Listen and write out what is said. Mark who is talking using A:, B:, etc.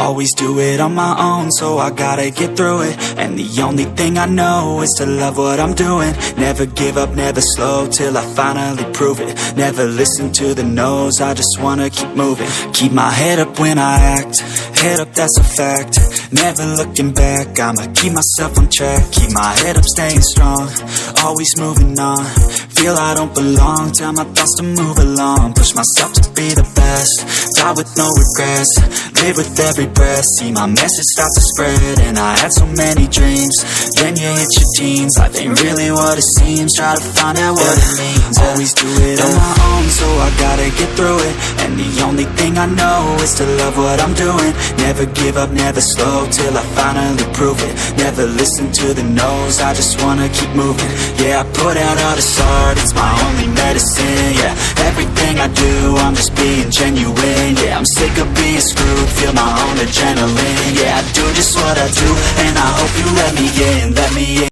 A: always do it on my own, so I gotta get through it. And the only thing I know is to love what I'm doing. Never give up, never slow, till I finally prove it. Never listen to the no's, I just wanna keep moving. Keep my head up when I act, head up, that's a fact. Never looking back, I'ma keep myself on track. Keep my head up, staying strong, always moving on. Feel I don't belong, tell my thoughts to move along. Push myself to be the best, die with no regrets. Live with every breath, see my message start to spread. And I had so many dreams, then you hit your teens. Life ain't really what it seems, try to find out what it means. Always do it on my own, so I gotta get through it. And the only thing I know is to love what I'm doing. Never give up, never slow, till I finally prove it. Never listen to the no's, I just wanna keep moving. Yeah, I put out all this art, it's my only medicine. Yeah, everything I do, I'm just being genuine. Yeah, I'm sick of being screwed, feel my own adrenaline. Yeah, I do just what I do, and I hope you let me in, let me in.